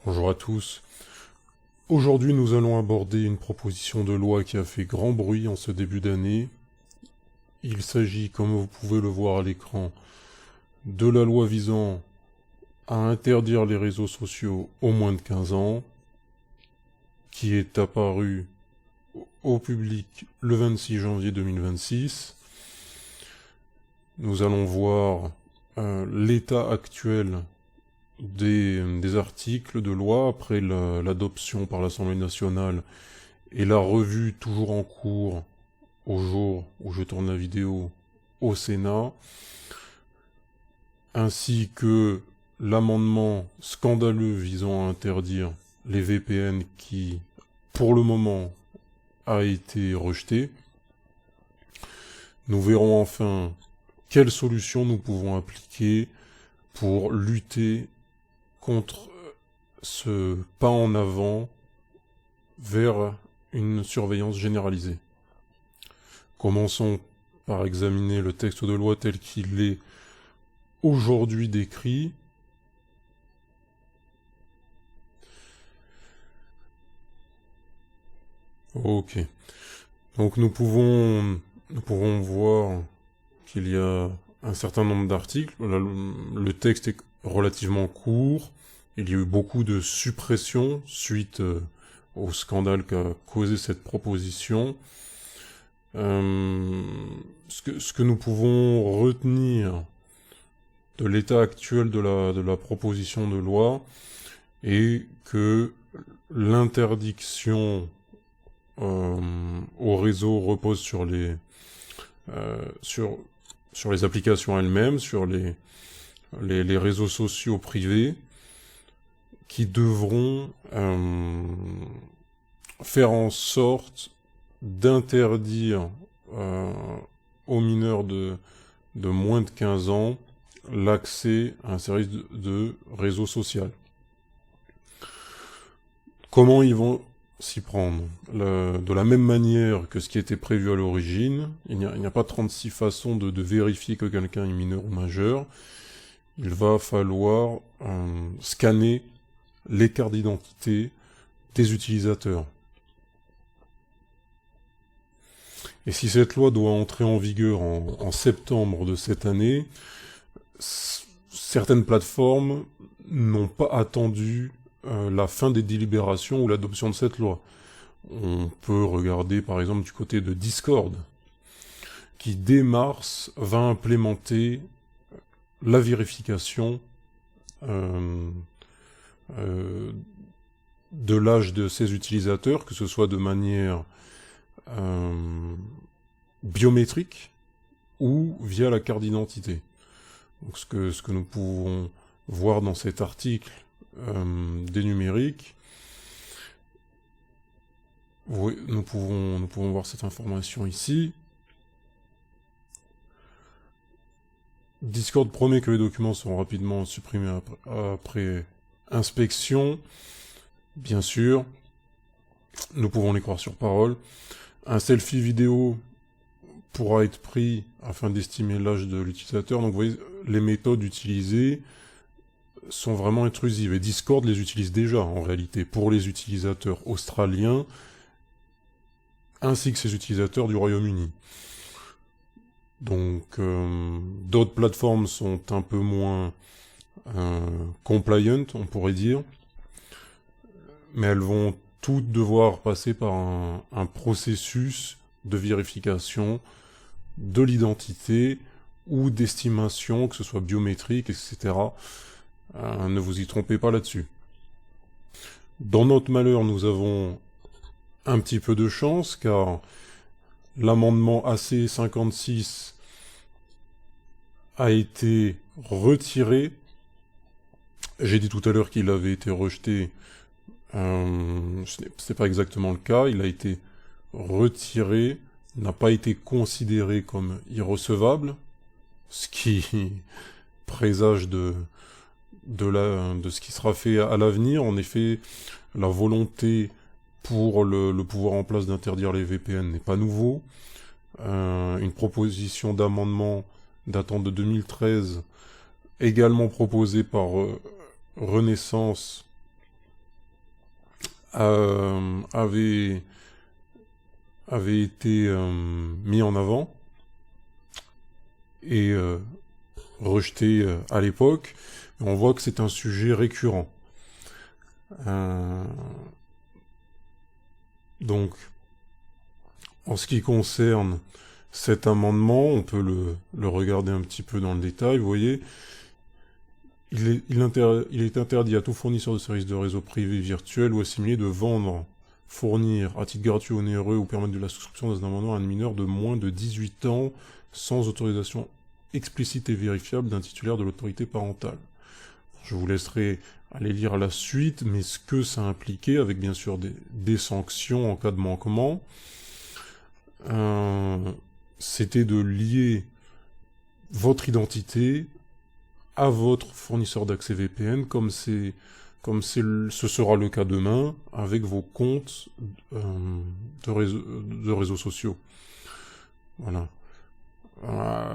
Bonjour à tous. Aujourd'hui, nous allons aborder une proposition de loi qui a fait grand bruit en ce début d'année. Il s'agit, comme vous pouvez le voir à l'écran, de la loi visant à interdire les réseaux sociaux aux moins de 15 ans, qui est apparue au public le 26 janvier 2026. Nous allons voir l'état actuel des articles de loi après l'adoption par l'Assemblée nationale et la revue toujours en cours au jour où je tourne la vidéo au Sénat, ainsi que l'amendement scandaleux visant à interdire les VPN qui, pour le moment, a été rejeté. Nous verrons enfin quelles solutions nous pouvons appliquer pour lutter contre ce pas en avant vers une surveillance généralisée. Commençons par examiner le texte de loi tel qu'il est aujourd'hui décrit. Ok. Donc nous pouvons voir qu'il y a un certain nombre d'articles. Le texte est relativement court. Il y a eu beaucoup de suppressions suite au scandale qu'a causé cette proposition. Ce que nous pouvons retenir de l'état actuel de la proposition de loi est que l'interdiction au réseau repose sur les applications elles-mêmes, sur les réseaux sociaux privés, qui devront faire en sorte d'interdire aux mineurs de moins de 15 ans l'accès à un service de réseau social. Comment ils vont s'y prendre? De la même manière que ce qui était prévu à l'origine, il n'y a pas 36 façons de vérifier que quelqu'un est mineur ou majeur. Il va falloir scanner les cartes d'identité des utilisateurs. Et si cette loi doit entrer en vigueur en septembre de cette année, certaines plateformes n'ont pas attendu la fin des délibérations ou l'adoption de cette loi. On peut regarder par exemple du côté de Discord, qui dès mars va implémenter la vérification de l'âge de ses utilisateurs, que ce soit de manière biométrique ou via la carte d'identité. Donc ce que nous pouvons voir dans cet article des numériques, oui, nous pouvons voir cette information ici. Discord promet que les documents seront rapidement supprimés après inspection. Bien sûr, nous pouvons les croire sur parole. Un selfie vidéo pourra être pris afin d'estimer l'âge de l'utilisateur. Donc vous voyez, les méthodes utilisées sont vraiment intrusives. Et Discord les utilise déjà, en réalité, pour les utilisateurs australiens, ainsi que ses utilisateurs du Royaume-Uni. Donc, d'autres plateformes sont un peu moins compliant, on pourrait dire, mais elles vont toutes devoir passer par un processus de vérification de l'identité ou d'estimation, que ce soit biométrique, etc. Ne vous y trompez pas là-dessus. Dans notre malheur, nous avons un petit peu de chance, car l'amendement AC56 a été retiré. J'ai dit tout à l'heure qu'il avait été rejeté. C'est pas exactement le cas. Il a été retiré, n'a pas été considéré comme irrecevable, ce qui présage de ce qui sera fait à l'avenir. En effet, la volonté pour le pouvoir en place d'interdire les VPN n'est pas nouveau. Une proposition d'amendement datant de 2013, également proposée par Renaissance, avait été mis en avant et rejeté à l'époque. On voit que c'est un sujet récurrent. Donc, en ce qui concerne cet amendement, on peut le regarder un petit peu dans le détail, vous voyez. Il est interdit à tout fournisseur de services de réseau privé, virtuel ou assimilé de vendre, fournir, à titre gratuit ou onéreux, ou permettre de la souscription dans un amendement à un mineur de moins de 18 ans, sans autorisation explicite et vérifiable d'un titulaire de l'autorité parentale. Je vous laisserai aller lire la suite, mais ce que ça impliquait, avec bien sûr des sanctions en cas de manquement, c'était de lier votre identité à votre fournisseur d'accès VPN, comme ce sera le cas demain avec vos comptes de réseaux sociaux. Voilà.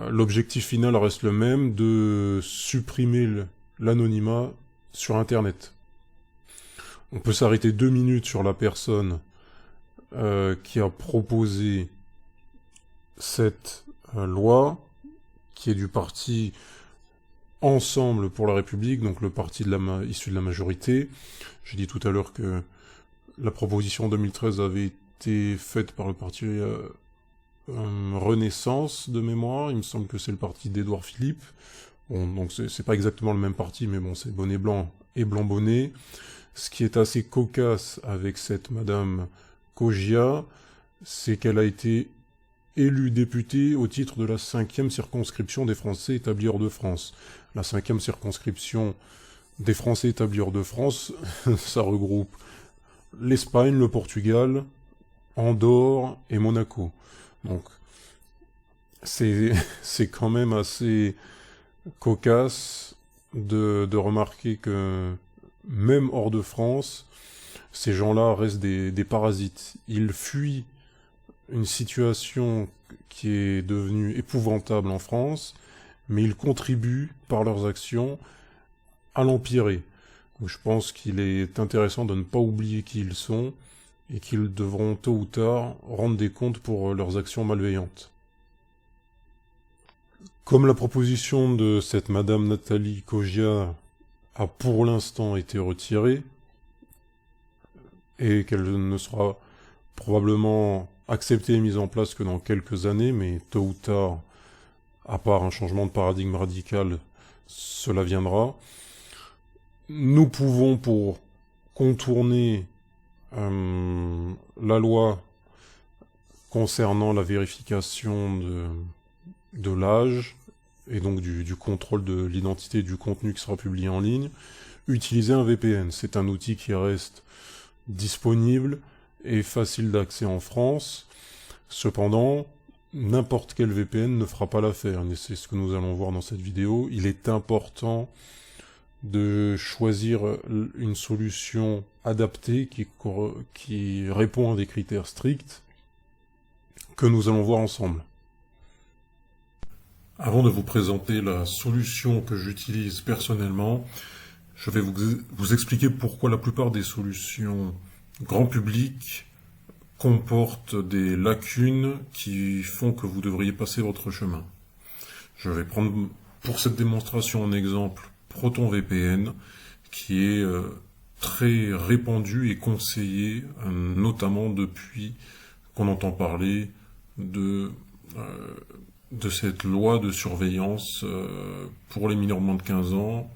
L'objectif final reste le même, de supprimer l'anonymat sur Internet. On peut s'arrêter 2 minutes sur la personne qui a proposé cette loi, qui est du parti Ensemble pour la République, donc le parti issu de la majorité. J'ai dit tout à l'heure que la proposition en 2013 avait été faite par le parti Renaissance de mémoire. Il me semble que c'est le parti d'Édouard Philippe. Bon, donc c'est pas exactement le même parti, mais bon, c'est bonnet blanc et blanc bonnet. Ce qui est assez cocasse avec cette madame Cogia, c'est qu'elle a été élue députée au titre de la 5e circonscription des Français établis hors de France. La 5e circonscription des Français établis hors de France, ça regroupe l'Espagne, le Portugal, Andorre et Monaco. Donc, c'est quand même assez cocasse de remarquer que même hors de France, ces gens-là restent des parasites. Ils fuient une situation qui est devenue épouvantable en France, mais ils contribuent par leurs actions à l'empirer. Donc je pense qu'il est intéressant de ne pas oublier qui ils sont et qu'ils devront tôt ou tard rendre des comptes pour leurs actions malveillantes. Comme la proposition de cette madame Nathalie Cogia a pour l'instant été retirée, et qu'elle ne sera probablement acceptée et mise en place que dans quelques années, mais tôt ou tard, à part un changement de paradigme radical, cela viendra. Nous pouvons, pour contourner la loi concernant la vérification de l'âge, et donc du contrôle de l'identité et du contenu qui sera publié en ligne, utiliser un VPN. C'est un outil qui reste disponible et facile d'accès en France. Cependant, n'importe quel VPN ne fera pas l'affaire, et c'est ce que nous allons voir dans cette vidéo. Il est important de choisir une solution adaptée qui répond à des critères stricts que nous allons voir ensemble. Avant de vous présenter la solution que j'utilise personnellement, je vais vous expliquer pourquoi la plupart des solutions grand public comportent des lacunes qui font que vous devriez passer votre chemin. Je vais prendre pour cette démonstration en exemple ProtonVPN, qui est très répandu et conseillé, notamment depuis qu'on entend parler de cette loi de surveillance pour les mineurs de moins de 15 ans,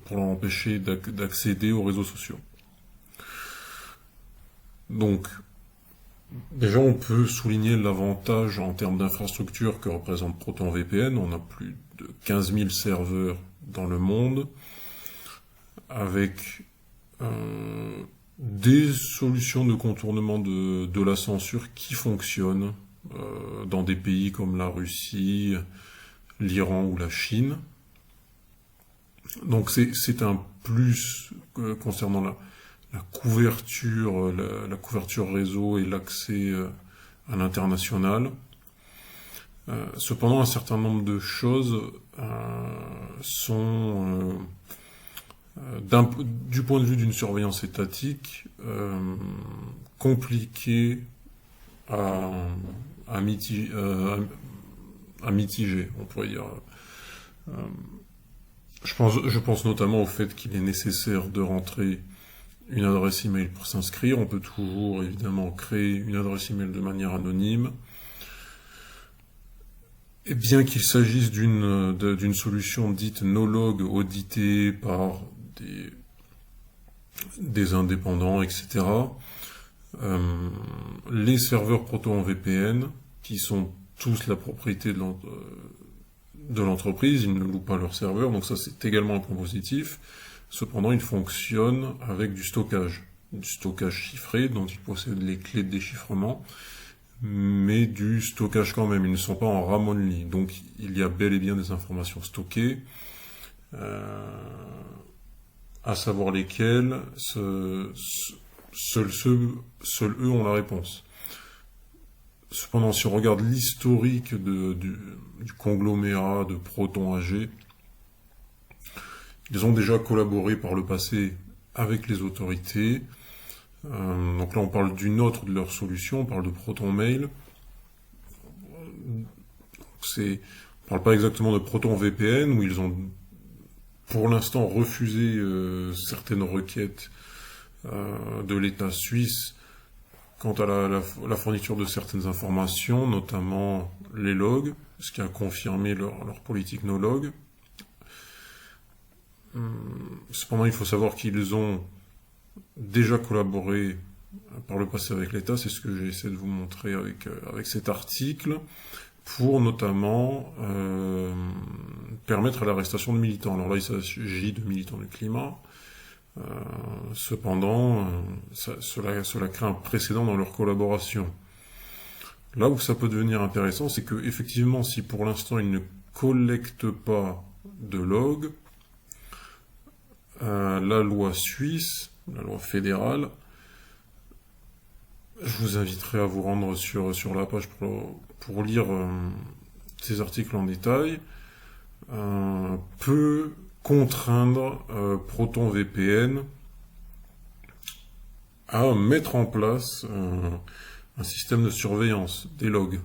pour leur empêcher d'accéder aux réseaux sociaux. Donc, déjà, on peut souligner l'avantage en termes d'infrastructure que représente ProtonVPN. On a plus de 15 000 serveurs dans le monde, avec des solutions de contournement de la censure qui fonctionnent dans des pays comme la Russie, l'Iran ou la Chine. Donc c'est un plus concernant la couverture, la couverture réseau et l'accès à l'international. Cependant, un certain nombre de choses sont Du point de vue d'une surveillance étatique, compliqué à, à mitiger, on pourrait dire. Euh, je pense notamment au fait qu'il est nécessaire de rentrer une adresse email pour s'inscrire. On peut toujours évidemment créer une adresse email de manière anonyme. Et bien qu'il s'agisse d'une solution dite no-log auditée par des indépendants, etc., les serveurs ProtonVPN, qui sont tous la propriété de l'entreprise, ils ne louent pas leurs serveurs, donc ça c'est également un point positif. Cependant, ils fonctionnent avec du stockage chiffré, dont ils possèdent les clés de déchiffrement, mais du stockage quand même, ils ne sont pas en RAM only, donc il y a bel et bien des informations stockées, à savoir lesquelles seuls eux ont la réponse. Cependant, si on regarde l'historique du conglomérat de Proton AG, ils ont déjà collaboré par le passé avec les autorités. Donc là, on parle d'une autre de leurs solutions, on parle de Proton Mail. On parle pas exactement de Proton VPN, où ils ont pour l'instant refusé certaines requêtes de l'État suisse quant à la fourniture de certaines informations, notamment les logs, ce qui a confirmé leur politique no-log. Cependant, il faut savoir qu'ils ont déjà collaboré par le passé avec l'État, c'est ce que j'ai essayé de vous montrer avec cet article, pour notamment permettre l'arrestation de militants. Alors là, il s'agit de militants du climat. Cependant, cela crée un précédent dans leur collaboration. Là où ça peut devenir intéressant, c'est que effectivement, si pour l'instant ils ne collectent pas de logs, la loi suisse, la loi fédérale, je vous inviterai à vous rendre sur la page pour lire ces articles en détail, peut contraindre ProtonVPN à mettre en place un système de surveillance des logs.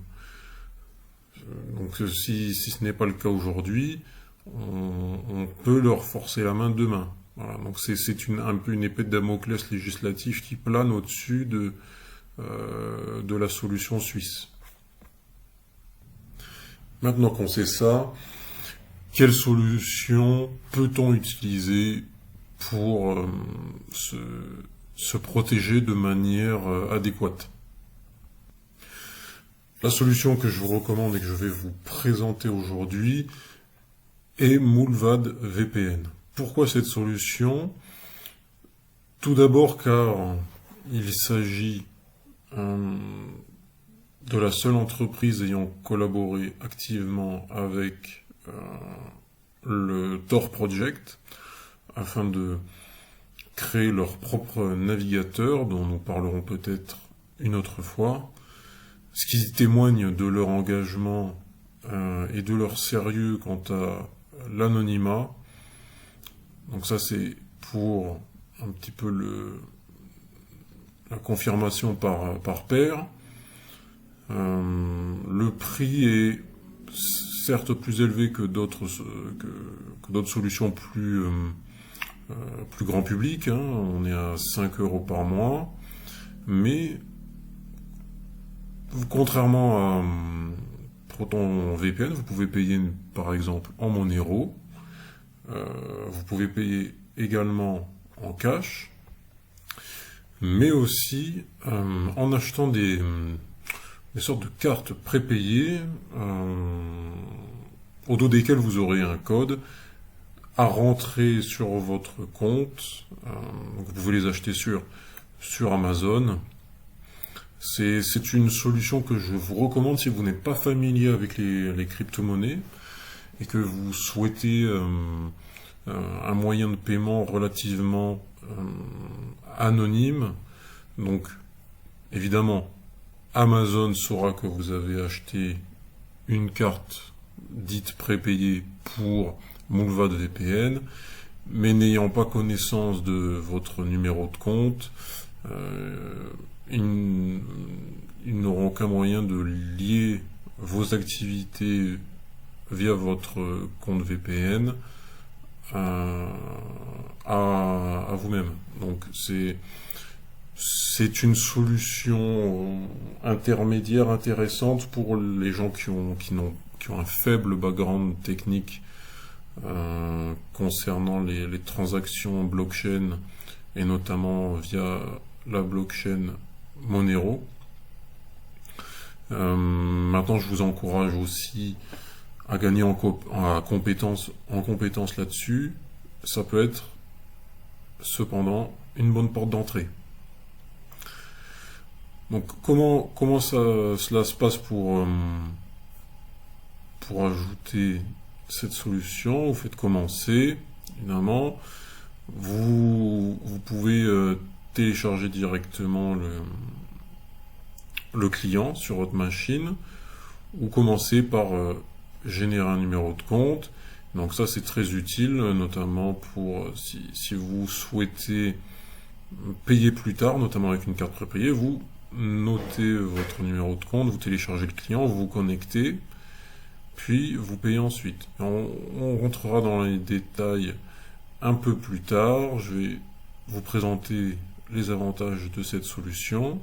Donc si ce n'est pas le cas aujourd'hui, on peut leur forcer la main demain. Voilà, donc c'est un peu une épée de Damoclès législative qui plane au-dessus de la solution suisse. Maintenant qu'on sait ça, quelle solution peut-on utiliser pour se protéger de manière adéquate? La solution que je vous recommande et que je vais vous présenter aujourd'hui est Mullvad VPN. Pourquoi cette solution? Tout d'abord car il s'agit de la seule entreprise ayant collaboré activement avec le Tor Project afin de créer leur propre navigateur, dont nous parlerons peut-être une autre fois, ce qui témoigne de leur engagement et de leur sérieux quant à l'anonymat. Donc ça c'est pour un petit peu la confirmation par pair. Le prix est certes plus élevé que d'autres solutions plus grand public, hein. On est à 5 € par mois, mais contrairement à ProtonVPN, vous pouvez payer par exemple en Monero, vous pouvez payer également en cash, mais aussi en achetant des sortes de cartes prépayées au dos desquelles vous aurez un code à rentrer sur votre compte. Donc vous pouvez les acheter sur Amazon. C'est une solution que je vous recommande si vous n'êtes pas familier avec les crypto-monnaies et que vous souhaitez un moyen de paiement relativement anonyme. Donc évidemment, Amazon saura que vous avez acheté une carte dite prépayée pour Mullvad VPN, mais n'ayant pas connaissance de votre numéro de compte, ils n'auront aucun moyen de lier vos activités via votre compte VPN à vous-même. Donc c'est une solution intermédiaire intéressante pour les gens qui ont un faible background technique concernant les transactions blockchain et notamment via la blockchain Monero. Maintenant, je vous encourage aussi à gagner en compétences là-dessus. Ça peut être cependant une bonne porte d'entrée. Donc comment cela se passe pour ajouter cette solution? Vous faites commencer, évidemment. Vous pouvez télécharger directement le client sur votre machine ou commencer par générer un numéro de compte. Donc ça c'est très utile, notamment pour si vous souhaitez payer plus tard, notamment avec une carte prépayée, vous notez votre numéro de compte, vous téléchargez le client, vous vous connectez, puis vous payez ensuite. On rentrera dans les détails un peu plus tard. Je vais vous présenter les avantages de cette solution.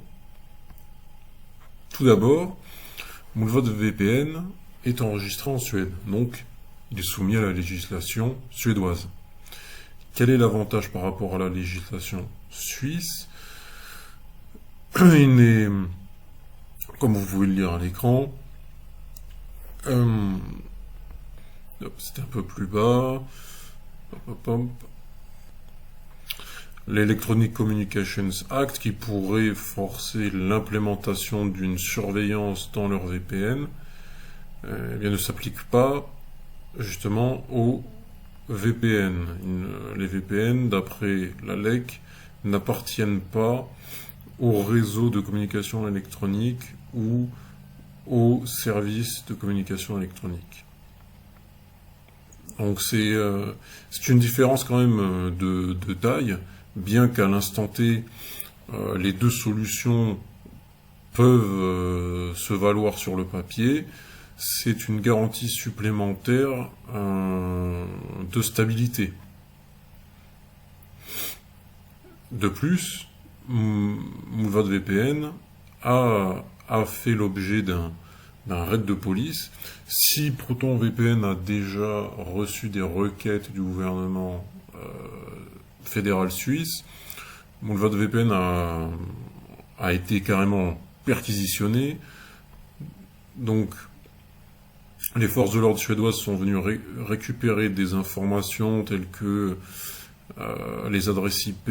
Tout d'abord, Mullvad VPN est enregistré en Suède, donc il est soumis à la législation suédoise. Quel est l'avantage par rapport à la législation suisse? Il est, comme vous pouvez le lire à l'écran, c'était un peu plus bas. L'Electronic Communications Act qui pourrait forcer l'implémentation d'une surveillance dans leur VPN ne s'applique pas justement aux VPN. Les VPN, d'après la LEC, n'appartiennent pas au réseau de communication électronique ou aux services de communication électronique. Donc c'est une différence quand même de taille, bien qu'à l'instant T, les deux solutions peuvent se valoir sur le papier. C'est une garantie supplémentaire de stabilité. De plus, Mullvad VPN a fait l'objet d'un raid de police. Si ProtonVPN a déjà reçu des requêtes du gouvernement fédéral suisse, Mullvad VPN a été carrément perquisitionné. Donc, les forces de l'ordre suédoises sont venues récupérer des informations telles que les adresses IP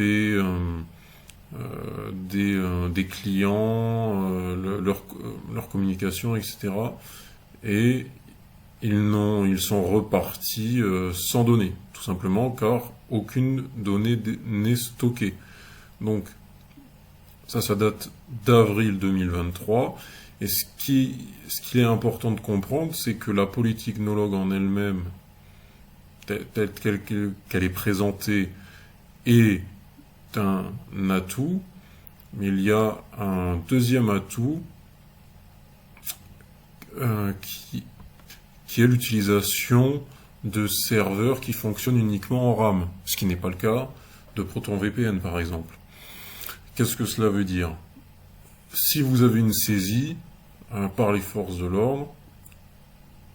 des clients, leur communication, etc. Et ils sont repartis sans données, tout simplement car aucune donnée n'est stockée. Donc ça date d'avril 2023. Et ce qu'il est important de comprendre, c'est que la politique no-log en elle-même, telle qu'elle est présentée, est un atout, mais il y a un deuxième atout qui est l'utilisation de serveurs qui fonctionnent uniquement en RAM, ce qui n'est pas le cas de ProtonVPN par exemple. Qu'est-ce que cela veut dire? Si vous avez une saisie par les forces de l'ordre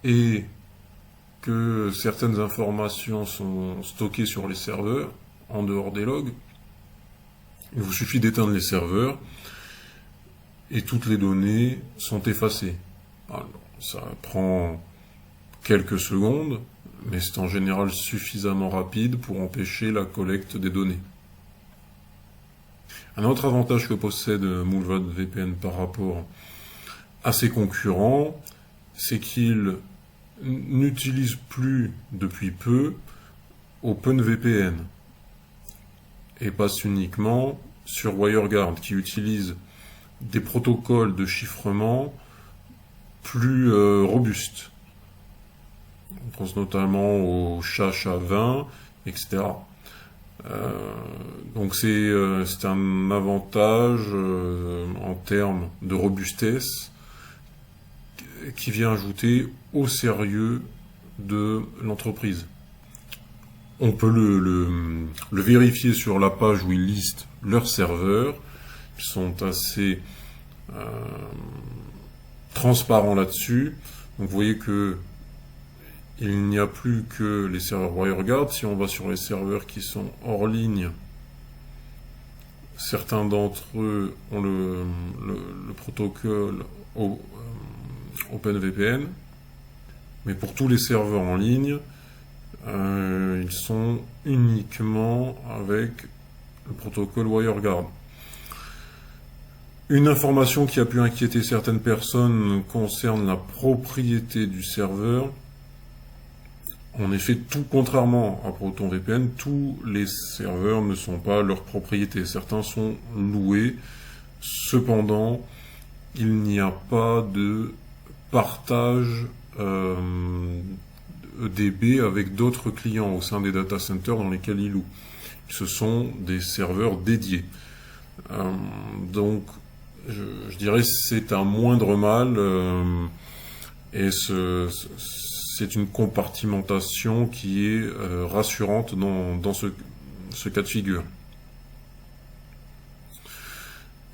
et que certaines informations sont stockées sur les serveurs en dehors des logs, il vous suffit d'éteindre les serveurs et toutes les données sont effacées. Alors, ça prend quelques secondes, mais c'est en général suffisamment rapide pour empêcher la collecte des données. Un autre avantage que possède Mullvad VPN par rapport à ses concurrents, c'est qu'il n'utilise plus depuis peu OpenVPN et passe uniquement sur WireGuard qui utilise des protocoles de chiffrement plus robustes. On pense notamment au SHA-20 etc. Donc c'est un avantage en termes de robustesse qui vient ajouter au sérieux de l'entreprise. On peut le vérifier sur la page où ils listent leurs serveurs, qui sont assez transparents là-dessus. Donc vous voyez que il n'y a plus que les serveurs WireGuard. Si on va sur les serveurs qui sont hors ligne, certains d'entre eux ont le protocole OpenVPN. Mais pour tous les serveurs en ligne, ils sont uniquement avec le protocole WireGuard. Une information qui a pu inquiéter certaines personnes concerne la propriété du serveur. En effet, tout contrairement à ProtonVPN, tous les serveurs ne sont pas leur propriété. Certains sont loués. Cependant, il n'y a pas de partage EDB avec d'autres clients au sein des data centers dans lesquels ils louent. Ce sont des serveurs dédiés. Donc, je dirais que c'est un moindre mal et c'est une compartimentation qui est rassurante dans ce cas de figure.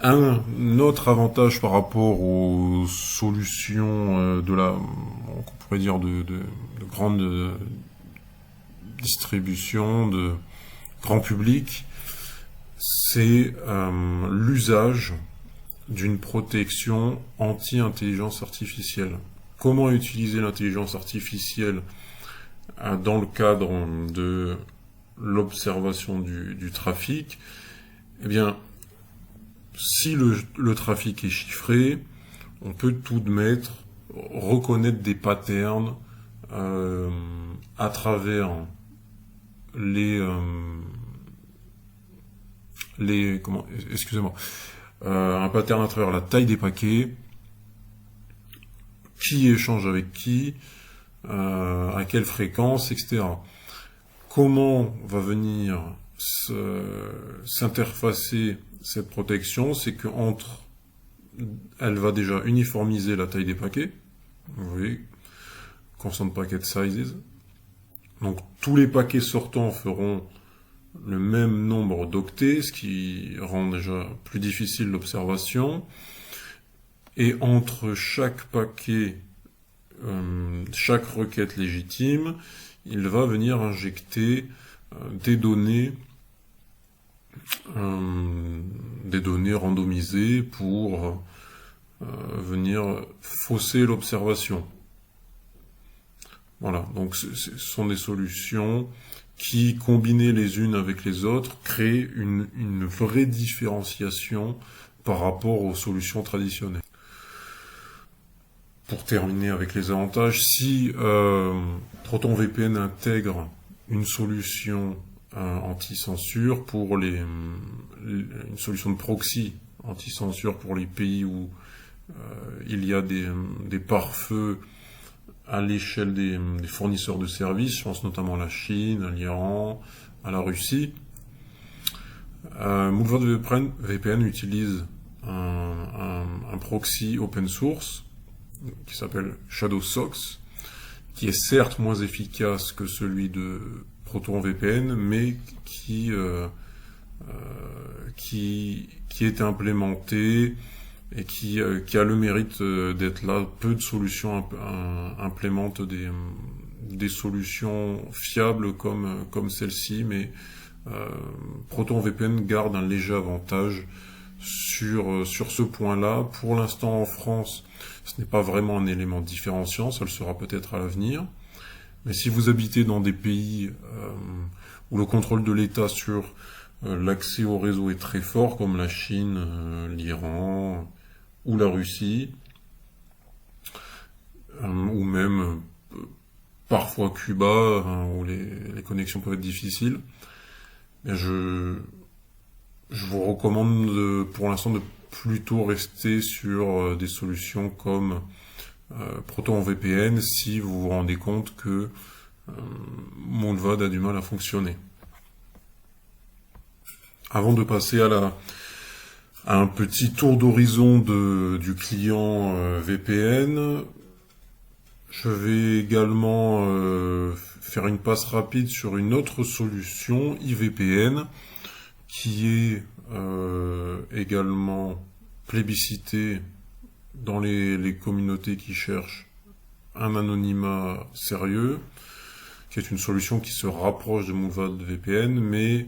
Un autre avantage par rapport aux solutions on pourrait dire de grande distribution, de grand public, c'est l'usage d'une protection anti-intelligence artificielle. Comment utiliser l'intelligence artificielle dans le cadre de l'observation du trafic? Eh bien, si le trafic est chiffré, on peut tout de même reconnaître des patterns à travers un pattern à travers la taille des paquets, qui échange avec qui, à quelle fréquence, etc. Comment va venir s'interfacer cette protection? C'est elle va déjà uniformiser la taille des paquets. Vous voyez, constant packet sizes. Donc tous les paquets sortants feront le même nombre d'octets, ce qui rend déjà plus difficile l'observation. Et entre chaque paquet, chaque requête légitime, il va venir injecter des données randomisées pour venir fausser l'observation. Voilà, donc ce sont des solutions qui, combinées les unes avec les autres, créent une vraie différenciation par rapport aux solutions traditionnelles. Pour terminer avec les avantages, si ProtonVPN intègre une solution anti-censure pour une solution de proxy anti-censure pour les pays où il y a des pare-feux à l'échelle des fournisseurs de services, je pense notamment à la Chine, à l'Iran, à la Russie. MoveVPN utilise un proxy open source qui s'appelle ShadowSox, qui est certes moins efficace que celui de ProtonVPN, mais qui est implémenté et qui a le mérite d'être là. Peu de solutions implémentent des solutions fiables comme celle-ci, mais ProtonVPN garde un léger avantage sur ce point-là. Pour l'instant, en France, ce n'est pas vraiment un élément différenciant, ça le sera peut-être à l'avenir. Mais si vous habitez dans des pays où le contrôle de l'État sur l'accès au réseau est très fort, comme la Chine, l'Iran ou la Russie, ou même parfois Cuba, où les connexions peuvent être difficiles, je vous recommande pour l'instant de plutôt rester sur des solutions comme ProtonVPN si vous vous rendez compte que Moonvad a du mal à fonctionner. Avant de passer à un petit tour d'horizon du client VPN, je vais également faire une passe rapide sur une autre solution IVPN qui est également plébiscitée dans les communautés qui cherchent un anonymat sérieux, qui est une solution qui se rapproche de Moonvad VPN, mais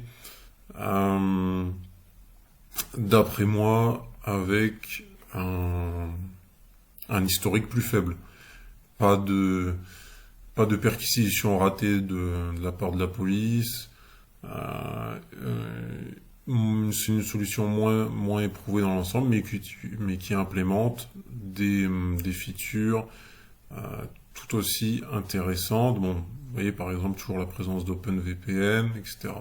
d'après moi, avec un historique plus faible. Pas de perquisition ratée de la part de la police. C'est une solution moins éprouvée dans l'ensemble, mais qui implémente des features tout aussi intéressantes. Bon, vous voyez par exemple toujours la présence d'OpenVPN, etc.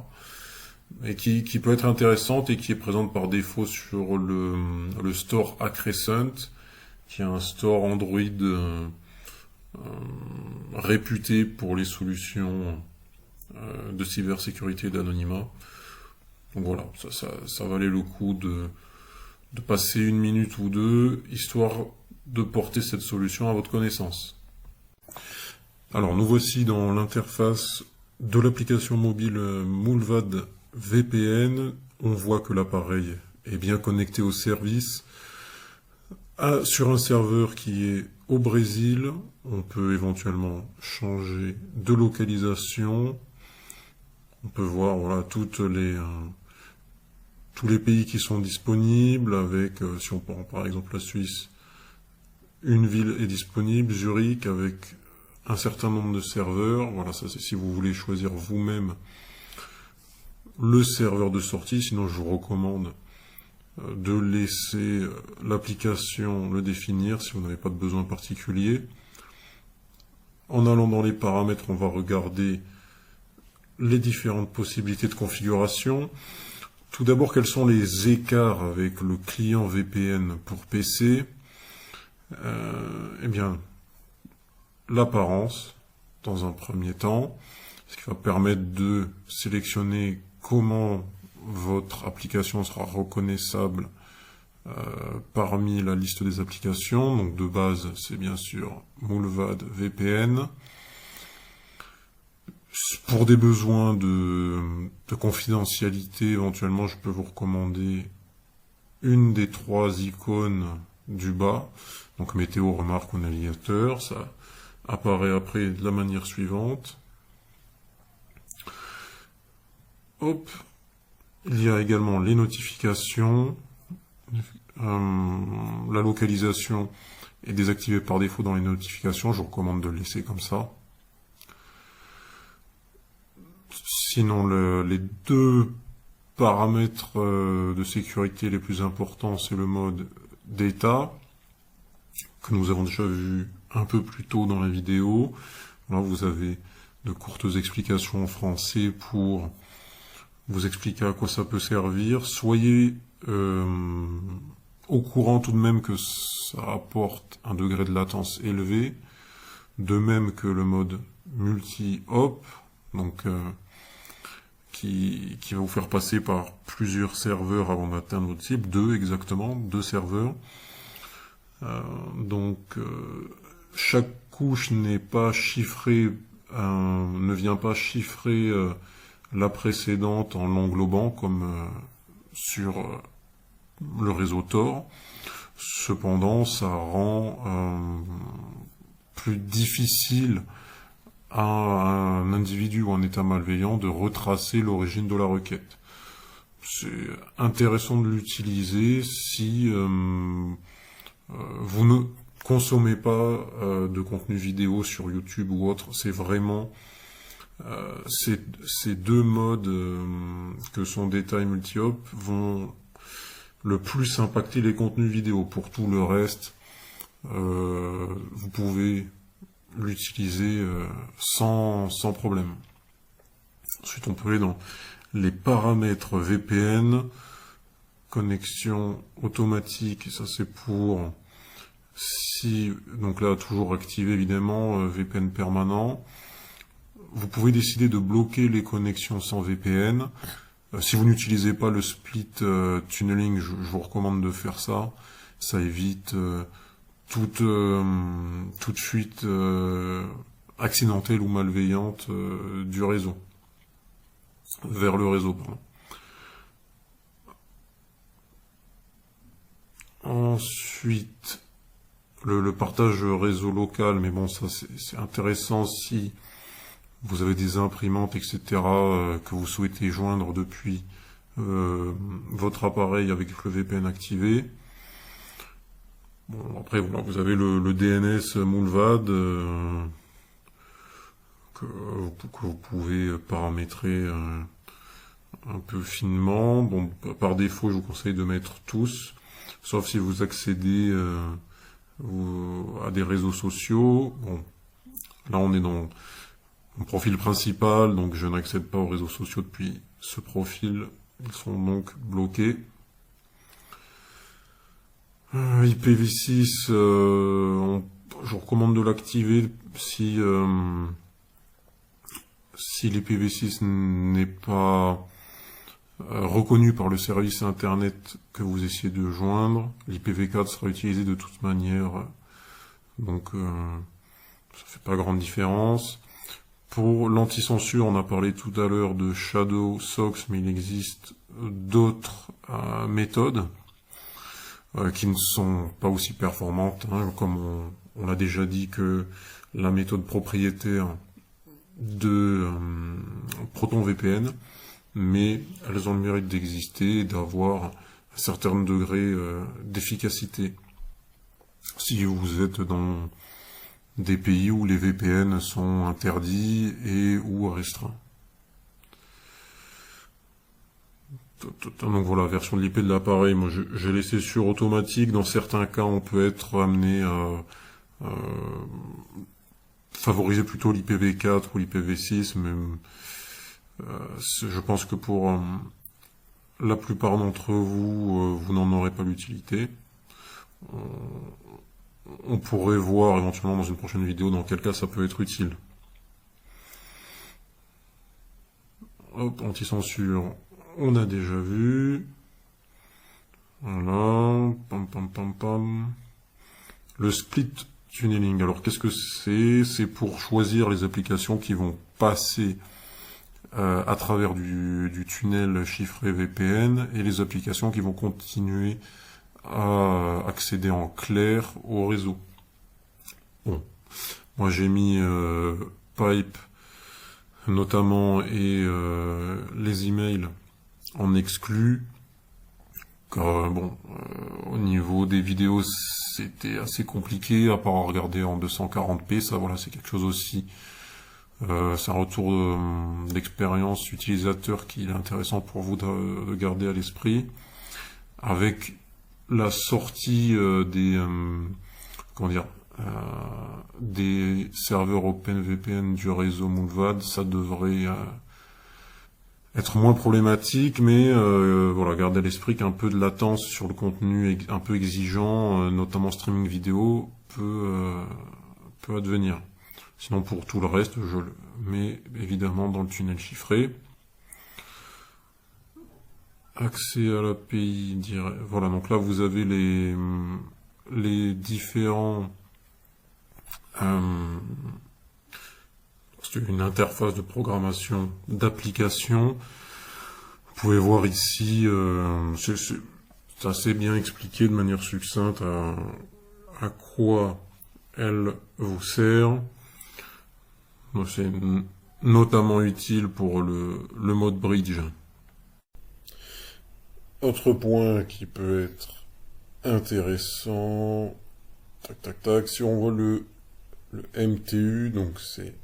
Et qui peut être intéressante et qui est présente par défaut sur le store Acrescent, qui est un store Android réputé pour les solutions de cybersécurité et d'anonymat. Donc voilà, ça valait le coup de passer une minute ou deux, histoire de porter cette solution à votre connaissance. Alors nous voici dans l'interface de l'application mobile Moonvad VPN. On voit que l'appareil est bien connecté au service. Sur un serveur qui est au Brésil, on peut éventuellement changer de localisation. On peut voir voilà tous les pays qui sont disponibles avec, si on prend par exemple la Suisse, une ville est disponible, Zurich, avec un certain nombre de serveurs. Voilà, ça c'est si vous voulez choisir vous-même le serveur de sortie. Sinon, je vous recommande de laisser l'application le définir si vous n'avez pas de besoin particulier. En allant dans les paramètres, on va regarder les différentes possibilités de configuration. Tout d'abord, quels sont les écarts avec le client VPN pour PC? Eh bien, l'apparence, dans un premier temps, ce qui va permettre de sélectionner comment votre application sera reconnaissable parmi la liste des applications. Donc de base, c'est bien sûr Moonvad VPN. Pour des besoins de confidentialité, éventuellement, je peux vous recommander une des 3 icônes du bas. Donc météo, remarque ou navigateur. Ça apparaît après de la manière suivante. Hop. Il y a également les notifications. La localisation est désactivée par défaut dans les notifications. Je vous recommande de le laisser comme ça. Sinon, les 2 paramètres de sécurité les plus importants, c'est le mode data, que nous avons déjà vu un peu plus tôt dans la vidéo. Là, vous avez de courtes explications en français pour vous expliquer à quoi ça peut servir. Soyez au courant tout de même que ça apporte un degré de latence élevé, de même que le mode multi-hop, donc qui va vous faire passer par plusieurs serveurs avant d'atteindre votre cible, 2 exactement, 2 serveurs. Chaque couche n'est pas chiffrée, ne vient pas chiffrer la précédente en l'englobant comme sur le réseau Tor. Cependant, ça rend plus difficile à un individu ou un état malveillant de retracer l'origine de la requête. C'est intéressant de l'utiliser si vous ne consommez pas de contenu vidéo sur YouTube ou autre. C'est vraiment ces 2 modes que sont data et multi-hop vont le plus impacter les contenus vidéo. Pour tout le reste, vous pouvez l'utiliser sans problème. Ensuite, on peut aller dans les paramètres VPN, connexion automatique, ça c'est pour donc là toujours activé évidemment, VPN permanent. vous pouvez décider de bloquer les connexions sans VPN. Si vous n'utilisez pas le split tunneling, je vous recommande de faire ça. Ça évite toute fuite accidentelle ou malveillante du réseau, vers le réseau, pardon. Ensuite, le partage réseau local, mais bon, ça c'est intéressant si vous avez des imprimantes, etc., que vous souhaitez joindre depuis votre appareil avec le VPN activé. Bon, après, voilà, vous avez le DNS Moulvad que vous pouvez paramétrer un peu finement. Bon, par défaut, je vous conseille de mettre tous, sauf si vous accédez à des réseaux sociaux. Bon, là, on est dans mon profil principal, donc je n'accède pas aux réseaux sociaux depuis ce profil. Ils sont donc bloqués. IPv6, je vous recommande de l'activer si l'IPv6 n'est pas reconnu par le service internet que vous essayez de joindre. L'IPv4 sera utilisé de toute manière, donc ça fait pas grande différence. Pour l'anti-censure, on a parlé tout à l'heure de Shadow Socks, mais il existe d'autres méthodes qui ne sont pas aussi performantes, hein, comme on l'a déjà dit que la méthode propriétaire de ProtonVPN, mais elles ont le mérite d'exister et d'avoir un certain degré d'efficacité. Si vous êtes dans des pays où les VPN sont interdits et ou restreints. Donc voilà, version de l'IP de l'appareil, moi j'ai laissé sur automatique. Dans certains cas, on peut être amené à favoriser plutôt l'IPv4 ou l'IPv6, mais je pense que pour la plupart d'entre vous, vous n'en aurez pas l'utilité. On pourrait voir éventuellement dans une prochaine vidéo dans quel cas ça peut être utile. Hop, anti-censure, on a déjà vu. Voilà, pam pam pam pam. Le split tunneling, alors qu'est-ce que c'est? C'est pour choisir les applications qui vont passer à travers du tunnel chiffré VPN et les applications qui vont continuer à accéder en clair au réseau. Bon, moi j'ai mis Pipe notamment et les emails en exclu. Car bon, au niveau des vidéos, c'était assez compliqué, à part regarder en 240p, ça voilà, c'est quelque chose aussi. C'est un retour d'expérience utilisateur qui est intéressant pour vous de garder à l'esprit. Avec la sortie des serveurs OpenVPN du réseau Moulvad, ça devrait être moins problématique, mais voilà, gardez à l'esprit qu'un peu de latence sur le contenu un peu exigeant, notamment streaming vidéo, peut advenir. Sinon, pour tout le reste, je le mets évidemment dans le tunnel chiffré. Accès à l'API direct. Voilà, donc là vous avez les différents. C'est une interface de programmation d'application. Vous pouvez voir ici, c'est assez bien expliqué de manière succincte à quoi elle vous sert. C'est notamment utile pour le mode bridge. Autre point qui peut être intéressant, tac tac tac, si on voit le MTU, donc c'est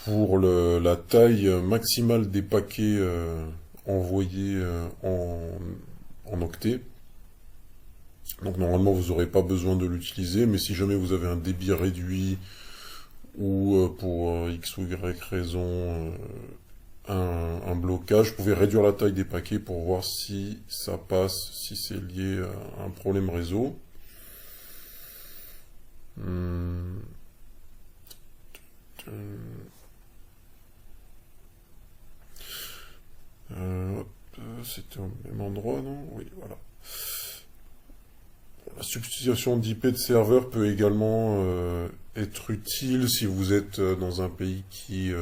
pour la taille maximale des paquets envoyés en octets. Donc normalement vous n'aurez pas besoin de l'utiliser, mais si jamais vous avez un débit réduit ou pour X ou Y raison un blocage, vous pouvez réduire la taille des paquets pour voir si ça passe, si c'est lié à un problème réseau. C'était au même endroit, non? Oui, voilà. La substitution d'IP de serveur peut également être utile si vous êtes dans un pays qui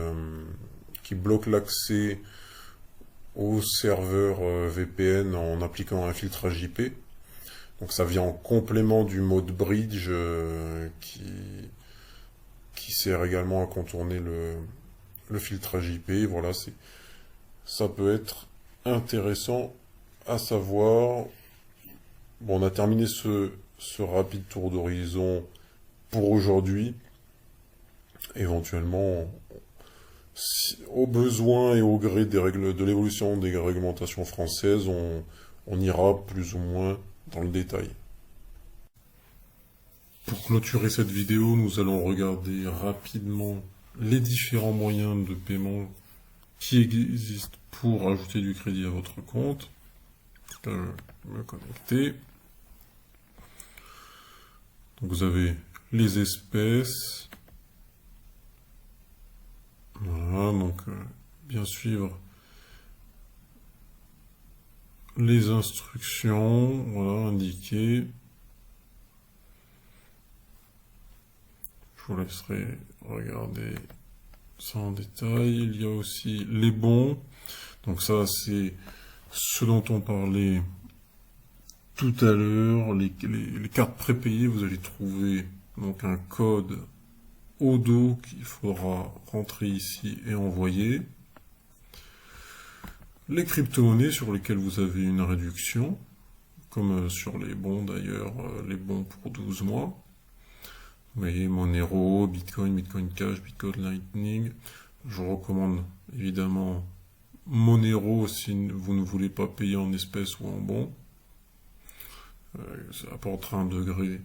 bloque l'accès au serveur VPN en appliquant un filtrage IP. Donc ça vient en complément du mode bridge qui sert également à contourner le filtrage IP. Voilà, ça peut être intéressant à savoir. Bon, on a terminé ce rapide tour d'horizon pour aujourd'hui. Éventuellement, au besoin et au gré de l'évolution des réglementations françaises, on ira plus ou moins dans le détail. Pour clôturer cette vidéo, nous allons regarder rapidement les différents moyens de paiement qui existent pour ajouter du crédit à votre compte. Je vais me connecter. Donc vous avez les espèces. Voilà, donc bien suivre les instructions, voilà, indiquées. Je vous laisserai regarder ça en détail. Il y a aussi les bons. Donc ça, c'est ce dont on parlait tout à l'heure. Les cartes prépayées, vous allez trouver donc un code au dos qu'il faudra rentrer ici et envoyer. Les crypto-monnaies sur lesquelles vous avez une réduction, comme sur les bons d'ailleurs, les bons pour 12 mois. Vous voyez, Monero, Bitcoin, Bitcoin Cash, Bitcoin Lightning. Je recommande évidemment Monero si vous ne voulez pas payer en espèces ou en bons. Ça apportera un degré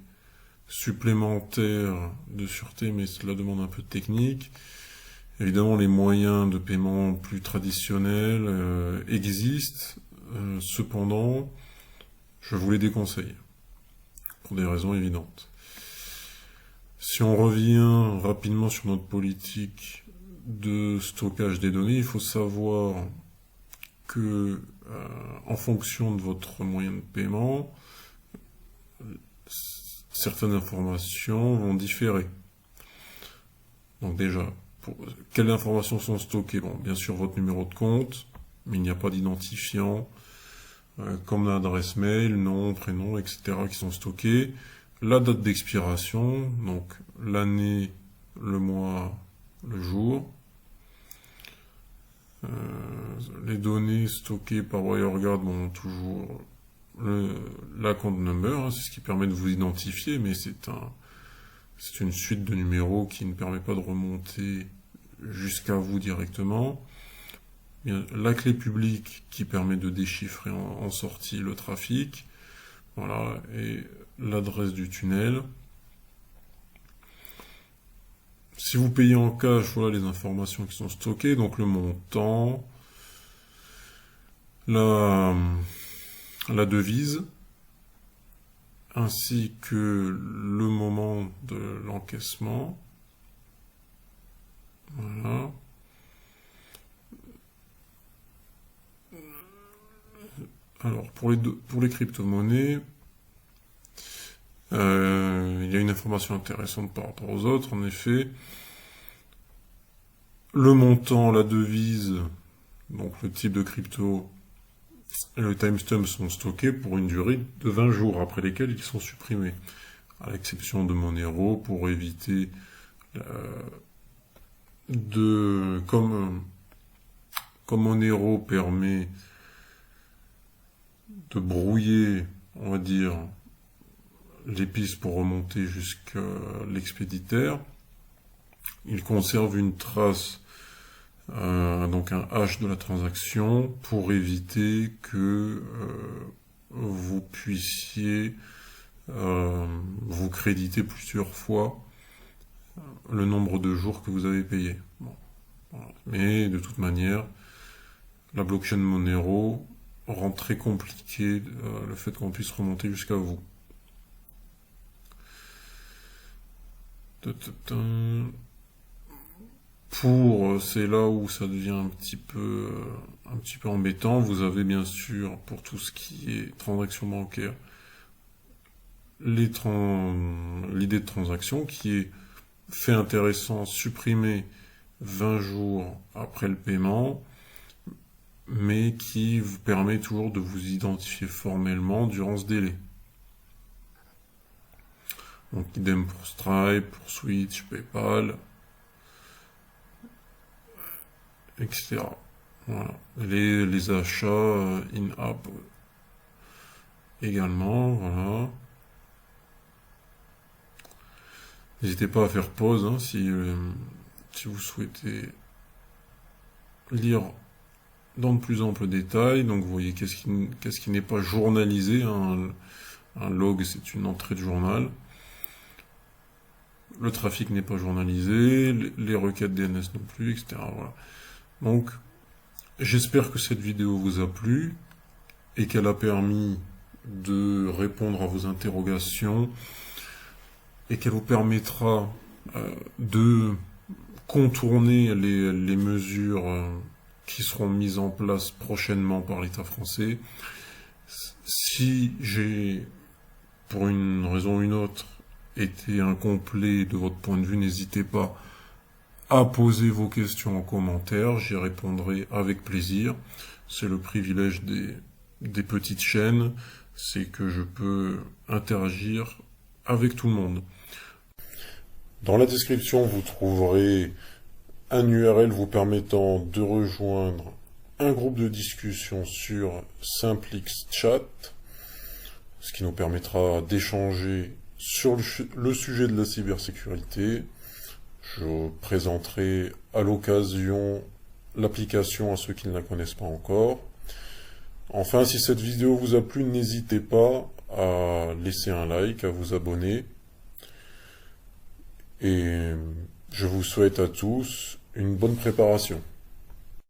supplémentaire de sûreté, mais cela demande un peu de technique. Évidemment, les moyens de paiement plus traditionnels existent. Cependant, je vous les déconseille, pour des raisons évidentes. Si on revient rapidement sur notre politique de stockage des données, il faut savoir que, en fonction de votre moyen de paiement, certaines informations vont différer. Donc déjà, quelles informations sont stockées? Bon, bien sûr, votre numéro de compte, mais il n'y a pas d'identifiant, comme l'adresse mail, nom, prénom, etc., qui sont stockés. La date d'expiration, donc l'année, le mois, le jour. Les données stockées par WireGuard, bon, toujours l'account number, hein, c'est ce qui permet de vous identifier, mais c'est une suite de numéros qui ne permet pas de remonter jusqu'à vous directement. Bien, la clé publique qui permet de déchiffrer en sortie le trafic. Voilà, et l'adresse du tunnel. Si vous payez en cash, voilà les informations qui sont stockées, donc le montant, la devise, ainsi que le moment de l'encaissement. Voilà. Alors, pour les crypto-monnaies, il y a une information intéressante par rapport aux autres. En effet, le montant, la devise, donc le type de crypto et le timestamp sont stockés pour une durée de 20 jours, après lesquels ils sont supprimés. À l'exception de Monero, pour éviter comme Monero permet de brouiller, on va dire, les pistes pour remonter jusqu'à l'expéditeur, il conserve une trace, donc un hash de la transaction, pour éviter que vous puissiez vous créditer plusieurs fois le nombre de jours que vous avez payé. Bon, voilà. Mais de toute manière, la blockchain Monero rend très compliqué le fait qu'on puisse remonter jusqu'à vous. C'est là où ça devient un petit peu un petit peu embêtant. Vous avez bien sûr, pour tout ce qui est transaction bancaire, l'idée de transaction qui est fait intéressant, supprimer 20 jours après le paiement, mais qui vous permet toujours de vous identifier formellement durant ce délai. Donc idem pour Stripe, pour Switch, PayPal, etc. Voilà. Les achats in-app également, voilà. N'hésitez pas à faire pause hein, si vous souhaitez lire dans de plus amples détails. Donc vous voyez qu'est-ce qui n'est pas journalisé. Hein. Un log, c'est une entrée de journal. Le trafic n'est pas journalisé, les requêtes DNS non plus, etc. Voilà. Donc, j'espère que cette vidéo vous a plu et qu'elle a permis de répondre à vos interrogations et qu'elle vous permettra de contourner les mesures qui seront mises en place prochainement par l'État français. Si j'ai, pour une raison ou une autre, été incomplet de votre point de vue, n'hésitez pas à poser vos questions en commentaire, j'y répondrai avec plaisir. C'est le privilège des petites chaînes, c'est que je peux interagir avec tout le monde. Dans la description, vous trouverez un URL vous permettant de rejoindre un groupe de discussion sur Simplix Chat, ce qui nous permettra d'échanger sur le sujet de la cybersécurité. Je présenterai à l'occasion l'application à ceux qui ne la connaissent pas encore. Enfin, si cette vidéo vous a plu, n'hésitez pas à laisser un like, à vous abonner. Et je vous souhaite à tous une bonne préparation.